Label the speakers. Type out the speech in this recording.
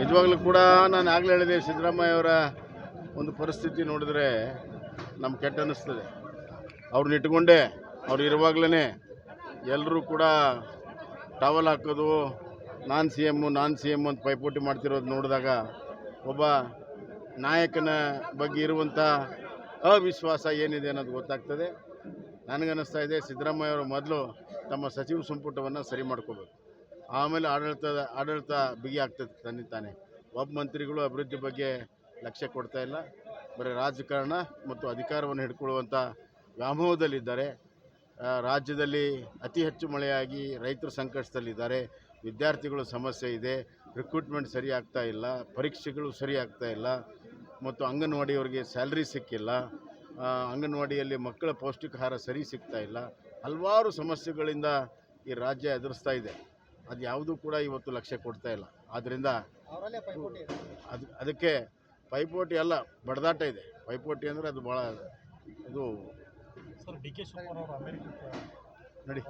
Speaker 1: ನಿಜವಾಗ್ಲೂ ಕೂಡ ನಾನು ಆಗಲೇ ಹೇಳಿದೆ, ಸಿದ್ದರಾಮಯ್ಯ ಅವರ ಒಂದು ಪರಿಸ್ಥಿತಿ ನೋಡಿದ್ರೆ ನಮ್ಗೆ ಕೆಟ್ಟ ಅನ್ನಿಸ್ತದೆ. ಅವ್ರನ್ನ ಇಟ್ಕೊಂಡೆ ಅವ್ರು ಇರುವಾಗಲೇ ಎಲ್ಲರೂ ಕೂಡ ಟವಲ್ ಹಾಕೋದು, ನಾನು ಸಿ ಎಮ್ ಅಂತ ಪೈಪೋಟಿ ಮಾಡ್ತಿರೋದು ನೋಡಿದಾಗ ಒಬ್ಬ ನಾಯಕನ ಬಗ್ಗೆ ಇರುವಂಥ ಅವಿಶ್ವಾಸ ಏನಿದೆ ಅನ್ನೋದು ಗೊತ್ತಾಗ್ತದೆ. ನನಗನ್ನಿಸ್ತಾ ಇದೆ, ಸಿದ್ದರಾಮಯ್ಯ ಅವರು ಮೊದಲು ತಮ್ಮ ಸಚಿವ ಸಂಪುಟವನ್ನು ಸರಿ ಮಾಡ್ಕೋಬೇಕು, ಆಮೇಲೆ ಆಡಳಿತ ಬಿಗಿ ಆಗ್ತದೆ ತಾನೇ. ಒಬ್ಬ ಮಂತ್ರಿಗಳು ಅಭಿವೃದ್ಧಿ ಬಗ್ಗೆ ಲಕ್ಷ್ಯ ಕೊಡ್ತಾ ಇಲ್ಲ, ಬರೀ ರಾಜಕಾರಣ ಮತ್ತು ಅಧಿಕಾರವನ್ನು ಹಿಡ್ಕೊಳ್ಳುವಂಥ ವ್ಯಾಮೋಹದಲ್ಲಿದ್ದಾರೆ. ರಾಜ್ಯದಲ್ಲಿ ಅತಿ ಹೆಚ್ಚು ಮಳೆಯಾಗಿ ರೈತರು ಸಂಕಷ್ಟದಲ್ಲಿದ್ದಾರೆ, ವಿದ್ಯಾರ್ಥಿಗಳು ಸಮಸ್ಯೆ ಇದೆ, ರಿಕ್ರೂಟ್ಮೆಂಟ್ ಸರಿ ಆಗ್ತಾ ಇಲ್ಲ, ಪರೀಕ್ಷೆಗಳು ಸರಿ ಆಗ್ತಾ ಇಲ್ಲ, ಮತ್ತು ಅಂಗನವಾಡಿಯವರಿಗೆ ಸ್ಯಾಲ್ರಿ ಸಿಕ್ಕಿಲ್ಲ, ಅಂಗನವಾಡಿಯಲ್ಲಿ ಮಕ್ಕಳ ಪೌಷ್ಟಿಕಾಹಾರ ಸರಿ ಸಿಗ್ತಾ ಇಲ್ಲ, ಹಲವಾರು ಸಮಸ್ಯೆಗಳಿಂದ ಈ ರಾಜ್ಯ ಎದುರಿಸ್ತಾ ಇದೆ. ಅದು ಯಾವುದೂ ಕೂಡ ಇವತ್ತು ಲಕ್ಷ್ಯ ಕೊಡ್ತಾ ಇಲ್ಲ. ಆದ್ದರಿಂದ ಅದಕ್ಕೆ ಪೈಪೋಟಿ ಅಲ್ಲ, ಬಡದಾಟ ಇದೆ. ಪೈಪೋಟಿ ಅಂದರೆ ಅದು ಭಾಳ ಇದು
Speaker 2: ಡಿ ಕೆ ಶಿವಕುಮಾರ್ ಅವರು ಅಮೆರಿಕಕ್ಕೆ
Speaker 1: ನಡಿ